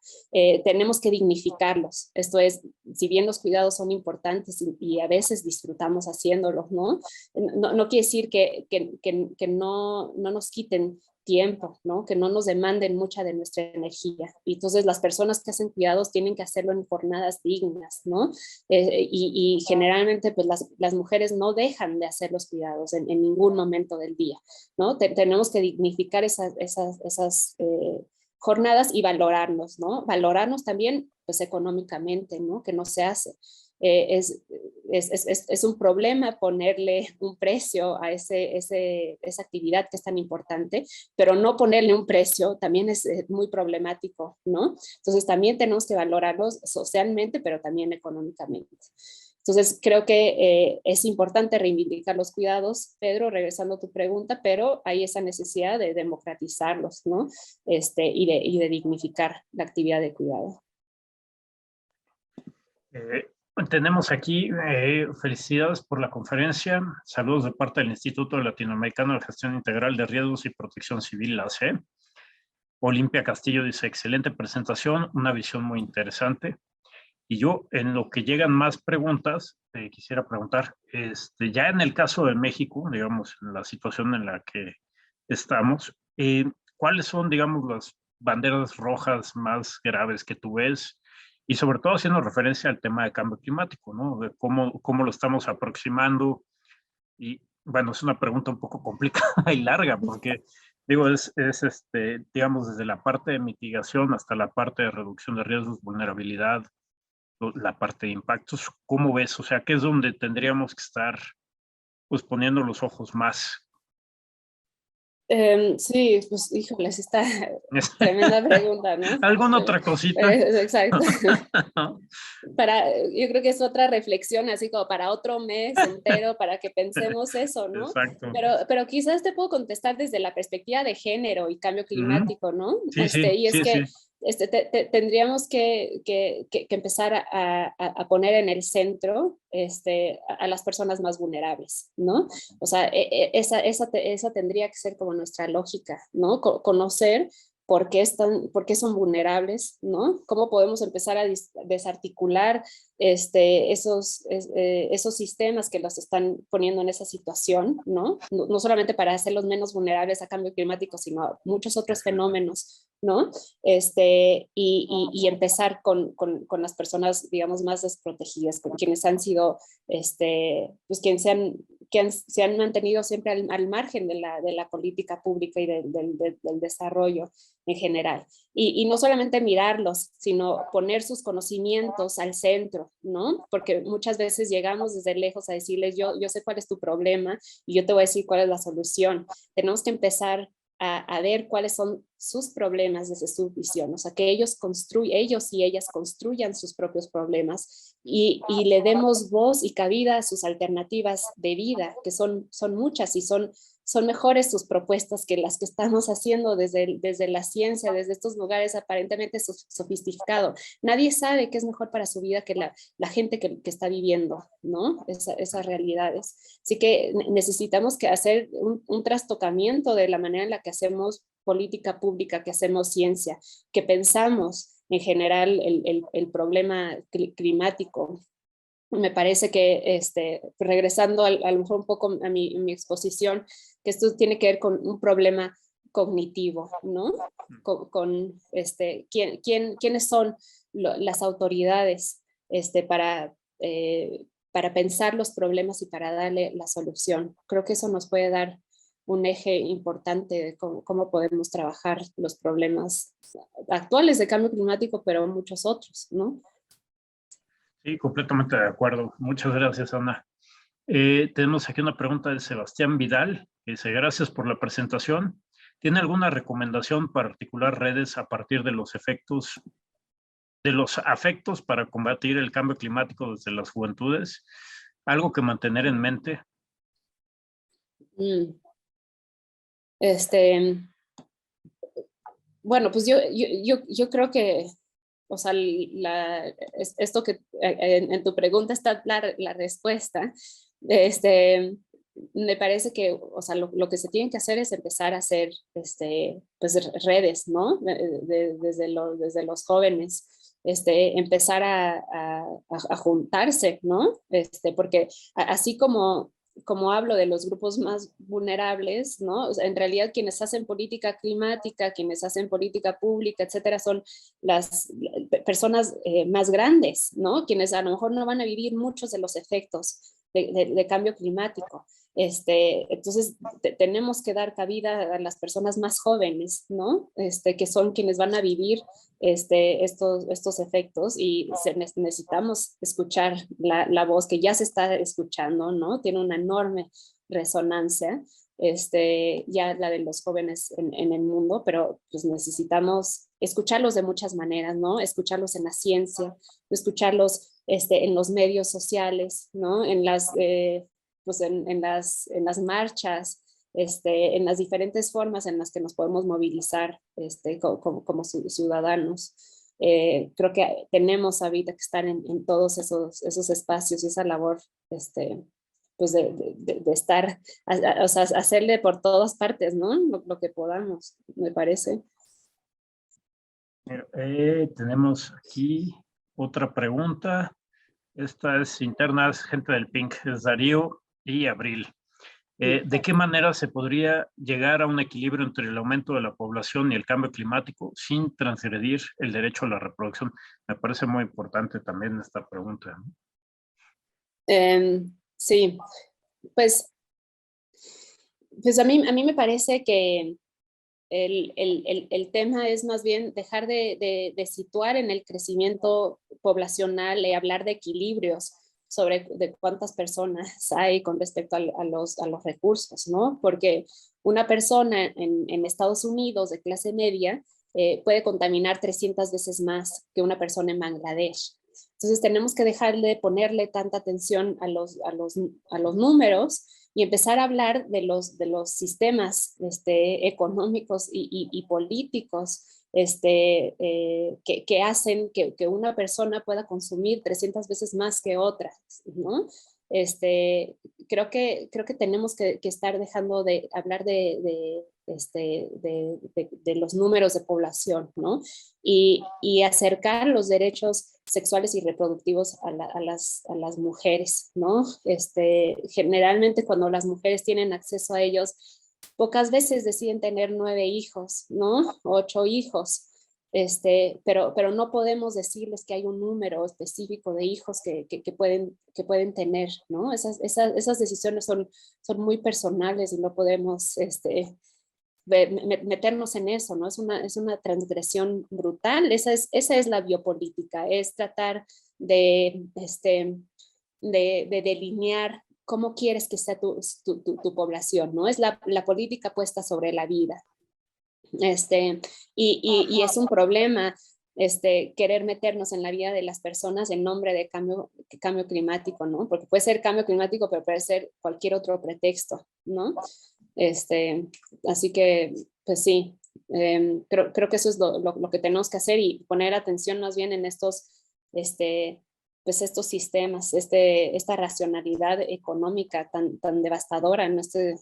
Tenemos que dignificarlos. Esto es, si bien los cuidados son importantes y a veces disfrutamos haciéndolos, ¿no? No quiere decir que no nos quiten tiempo, ¿no? Que no nos demanden mucha de nuestra energía. Y entonces las personas que hacen cuidados tienen que hacerlo en jornadas dignas, ¿no? Y generalmente pues las mujeres no dejan de hacer los cuidados en ningún momento del día, ¿no? Tenemos que dignificar esas jornadas y valorarnos, ¿no? Valorarnos también pues económicamente, ¿no? Que no se hace. Es un problema ponerle un precio a esa actividad que es tan importante, pero no ponerle un precio también es muy problemático, ¿no? Entonces también tenemos que valorarlos socialmente, pero también económicamente. Entonces creo que es importante reivindicar los cuidados, Pedro, regresando a tu pregunta, pero hay esa necesidad de democratizarlos, ¿no? Y de dignificar la actividad de cuidado. Tenemos aquí, felicidades por la conferencia, saludos de parte del Instituto Latinoamericano de Gestión Integral de Riesgos y Protección Civil, la ACE. Olimpia Castillo dice, excelente presentación, una visión muy interesante. Y yo, en lo que llegan más preguntas, quisiera preguntar, ya en el caso de México, digamos, en la situación en la que estamos, ¿cuáles son, digamos, las banderas rojas más graves que tú ves? Y sobre todo haciendo referencia al tema de cambio climático, ¿no? De cómo lo estamos aproximando. Y bueno, es una pregunta un poco complicada y larga, porque digo, digamos, desde la parte de mitigación hasta la parte de reducción de riesgos, vulnerabilidad, la parte de impactos. ¿Cómo ves? O sea, ¿qué es donde tendríamos que estar pues poniendo los ojos más? Sí, pues híjoles, está tremenda pregunta, ¿no? ¿Alguna otra cosita? Exacto. Yo creo que es otra reflexión, así como para otro mes entero, para que pensemos eso, ¿no? Exacto. Pero quizás te puedo contestar desde la perspectiva de género y cambio climático, ¿no? Sí, Y es sí, que sí. tendríamos que empezar a poner en el centro a las personas más vulnerables, ¿no? O sea, esa tendría que ser como nuestra lógica, ¿no? Conocer por qué son vulnerables, ¿no? ¿Cómo podemos empezar a desarticular esos sistemas que los están poniendo en esa situación, ¿no? No solamente para hacerlos menos vulnerables a cambio climático, sino a muchos otros fenómenos, ¿no? Y empezar con las personas, digamos, más desprotegidas, con quienes han sido, pues quienes se han mantenido siempre al margen de la política pública y del desarrollo en general. Y no solamente mirarlos, sino poner sus conocimientos al centro, ¿no? Porque muchas veces llegamos desde lejos a decirles, yo sé cuál es tu problema y yo te voy a decir cuál es la solución. Tenemos que empezar a ver cuáles son sus problemas desde su visión, o sea, que ellos y ellas construyan sus propios problemas y le demos voz y cabida a sus alternativas de vida, que son muchas y son mejores sus propuestas que las que estamos haciendo desde la ciencia, desde estos lugares aparentemente sofisticados. Nadie sabe qué es mejor para su vida que la gente que está viviendo, ¿no? Esas realidades. Así que necesitamos hacer un trastocamiento de la manera en la que hacemos política pública, que hacemos ciencia, que pensamos en general el problema climático. Me parece que, regresando a lo mejor un poco a mi exposición, que esto tiene que ver con un problema cognitivo, ¿no? ¿Quiénes son las autoridades para pensar los problemas y para darle la solución? Creo que eso nos puede dar un eje importante de cómo podemos trabajar los problemas actuales de cambio climático, pero muchos otros, ¿no? Sí, completamente de acuerdo. Muchas gracias, Ana. Tenemos aquí una pregunta de Sebastián Vidal, que dice, gracias por la presentación. ¿Tiene alguna recomendación para articular redes a partir de los afectos para combatir el cambio climático desde las juventudes? ¿Algo que mantener en mente? Bueno, pues yo creo que, o sea, esto que en tu pregunta está la respuesta. me parece que, o sea, lo que se tiene que hacer es empezar a hacer pues, redes, ¿no? Desde los jóvenes, empezar a juntarse, ¿no? Porque así como hablo de los grupos más vulnerables, ¿no? O sea, en realidad quienes hacen política climática, quienes hacen política pública, etcétera, son las personas más grandes, ¿no? Quienes a lo mejor no van a vivir muchos de los efectos de cambio climático. Entonces, tenemos que dar cabida a las personas más jóvenes, ¿no? Que son quienes van a vivir estos efectos y necesitamos escuchar la voz que ya se está escuchando, ¿no? Tiene una enorme resonancia, ya la de los jóvenes en el mundo, pero pues necesitamos escucharlos de muchas maneras, ¿no? Escucharlos en la ciencia, escucharlos en los medios sociales, ¿no? Pues en las marchas, en las diferentes formas en las que nos podemos movilizar como ciudadanos. Creo que tenemos ahorita que estar en todos esos espacios y esa labor pues de estar, o sea, hacerle por todas partes, ¿no? Lo que podamos, me parece. Tenemos aquí otra pregunta. Esta es interna, es gente del PINC, es Darío y Abril. ¿De qué manera se podría llegar a un equilibrio entre el aumento de la población y el cambio climático sin transgredir el derecho a la reproducción? Me parece muy importante también esta pregunta, ¿no? Sí, pues, a mí me parece que el tema es más bien dejar de situar en el crecimiento poblacional y hablar de equilibrios sobre de cuántas personas hay con respecto a los recursos, ¿no? Porque una persona en Estados Unidos de clase media puede contaminar 300 veces más que una persona en Bangladesh. Entonces tenemos que dejar de ponerle tanta atención a los números y empezar a hablar de los sistemas económicos y políticos que hacen que una persona pueda consumir 300 veces más que otras, ¿no? Creo que tenemos que estar dejando de hablar de los números de población, ¿no? Y acercar los derechos sexuales y reproductivos a las mujeres, ¿no? Generalmente cuando las mujeres tienen acceso a ellos, pocas veces deciden tener 9 hijos, ¿no? 8 hijos. Pero no podemos decirles que hay un número específico de hijos que pueden tener, ¿no? Esas decisiones son muy personales y no podemos meternos en eso, ¿no? Es una transgresión brutal. Esa es la biopolítica, es tratar de delinear cómo quieres que sea tu población, ¿no? Es la política puesta sobre la vida. Y es un problema querer meternos en la vida de las personas en nombre de cambio climático, ¿no? Porque puede ser cambio climático, pero puede ser cualquier otro pretexto, ¿no? Así que, pues sí, creo que eso es lo que tenemos que hacer y poner atención más bien en pues estos sistemas, esta racionalidad económica tan devastadora en este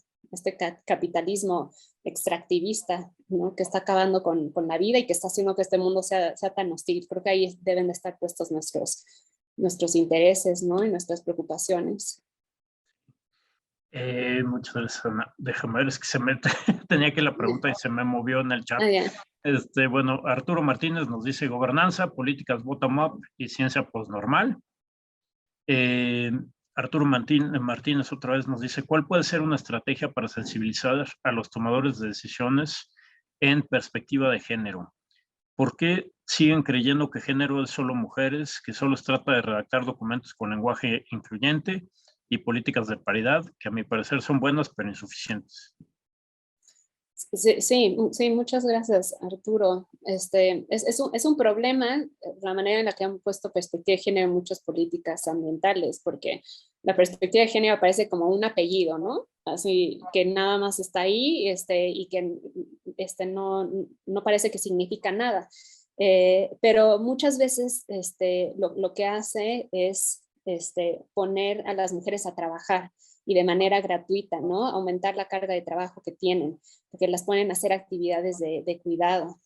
capitalismo extractivista, ¿no? Que está acabando con la vida y que está haciendo que este mundo sea tan hostil. Creo que ahí deben de estar puestos nuestros intereses, ¿no? Y nuestras preocupaciones. Muchas gracias, Ana. Déjame ver, es que tenía que la pregunta y se me movió en el chat. Bueno, Arturo Martínez nos dice gobernanza, políticas bottom-up y ciencia postnormal. Arturo Martínez otra vez nos dice, ¿cuál puede ser una estrategia para sensibilizar a los tomadores de decisiones en perspectiva de género? ¿Por qué siguen creyendo que género es solo mujeres, que solo se trata de redactar documentos con lenguaje incluyente y políticas de paridad, que a mi parecer son buenas pero insuficientes? Sí, muchas gracias, Arturo. Es un problema la manera en la que han puesto perspectiva de género en muchas políticas ambientales, porque la perspectiva de género aparece como un apellido, ¿no? Así que nada más está ahí y que no parece que significa nada. Pero muchas veces lo que hace es poner a las mujeres a trabajar y de manera gratuita, ¿no? Aumentar la carga de trabajo que tienen, porque las ponen a hacer actividades de cuidado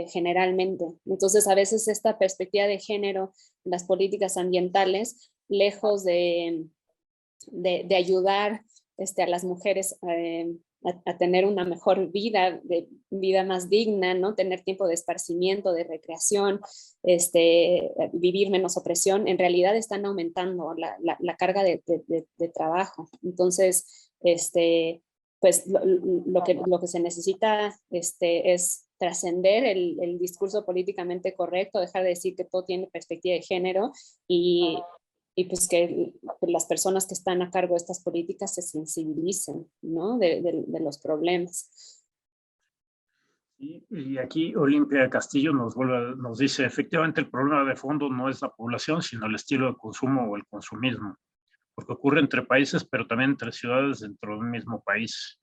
generalmente. Entonces, a veces esta perspectiva de género en las políticas ambientales, lejos de ayudar a las mujeres a tener una mejor vida, vida más digna, ¿no? Tener tiempo de esparcimiento, de recreación, vivir menos opresión, en realidad están aumentando la carga de trabajo. Entonces, pues lo que se necesita es trascender el discurso políticamente correcto, dejar de decir que todo tiene perspectiva de género y pues que las personas que están a cargo de estas políticas se sensibilicen, ¿no? de los problemas. Y aquí Olimpia Castillo nos dice, efectivamente el problema de fondo no es la población, sino el estilo de consumo o el consumismo, porque ocurre entre países, pero también entre ciudades dentro de un mismo país.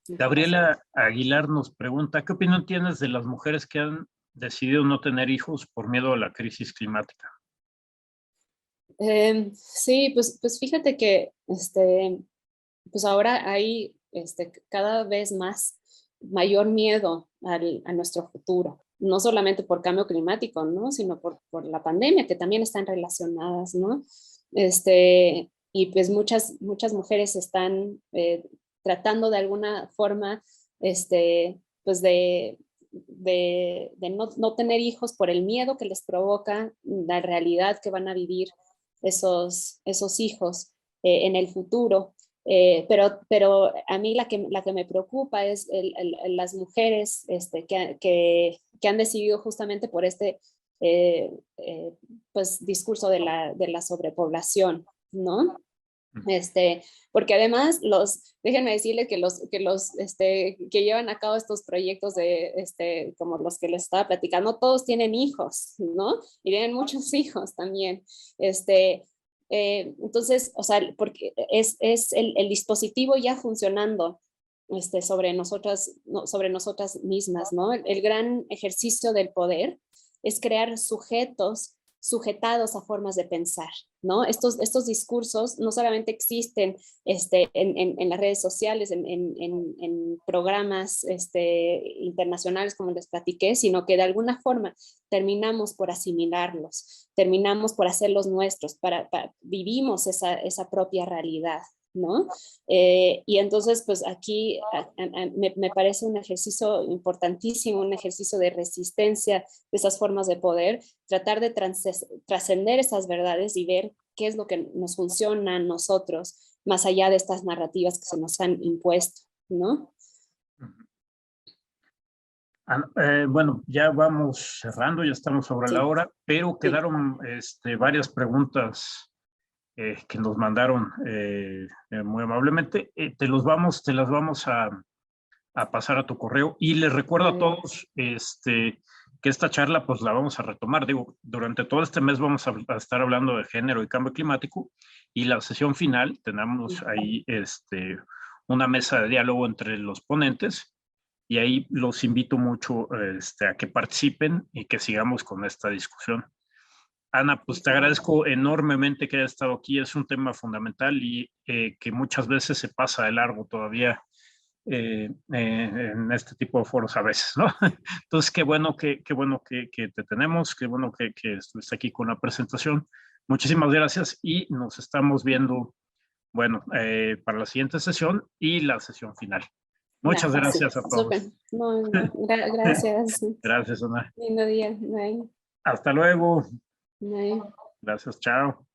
Gabriela Aguilar nos pregunta, ¿qué opinión tienes de las mujeres que han decidido no tener hijos por miedo a la crisis climática? Sí, pues fíjate que pues ahora hay cada vez más mayor miedo a nuestro futuro, no solamente por cambio climático, ¿no? Sino por la pandemia, que también están relacionadas, ¿no? Y pues muchas mujeres están tratando de alguna forma, pues de no tener hijos por el miedo que les provoca la realidad que van a vivir esos hijos en el futuro. Pero a mí la que me preocupa es las mujeres que han decidido justamente por pues, discurso de la sobrepoblación, ¿no? Porque además déjenme decirles que que llevan a cabo estos proyectos como los que les estaba platicando, todos tienen hijos, ¿no? Y tienen muchos hijos también. Entonces, o sea, porque es el dispositivo ya funcionando sobre nosotras mismas, ¿no? El gran ejercicio del poder es crear sujetos sujetados a formas de pensar, ¿no? Estos discursos no solamente existen en las redes sociales, en programas internacionales como les platiqué, sino que de alguna forma terminamos por asimilarlos, terminamos por hacerlos nuestros, vivimos esa propia realidad, ¿no? Y entonces, pues aquí me parece un ejercicio importantísimo, un ejercicio de resistencia de esas formas de poder, tratar de trascender esas verdades y ver qué es lo que nos funciona a nosotros, más allá de estas narrativas que se nos han impuesto, ¿no? Bueno, ya vamos cerrando, ya estamos sobre la hora, pero quedaron varias preguntas que nos mandaron muy amablemente. Te las vamos a pasar a tu correo y les recuerdo a todos que esta charla pues la vamos a retomar. Digo, durante todo este mes vamos a estar hablando de género y cambio climático y la sesión final tenemos ahí una mesa de diálogo entre los ponentes y ahí los invito mucho a que participen y que sigamos con esta discusión. Ana, pues te agradezco enormemente que hayas estado aquí. Es un tema fundamental y que muchas veces se pasa de largo todavía en este tipo de foros a veces, ¿no? Entonces, qué bueno que te tenemos, qué bueno que estuviste aquí con la presentación. Muchísimas gracias y nos estamos viendo, bueno, para la siguiente sesión y la sesión final. Muchas gracias a todos. Gracias. Gracias, Ana. Lindo día. Bye. Hasta luego. Bye. Gracias, chao.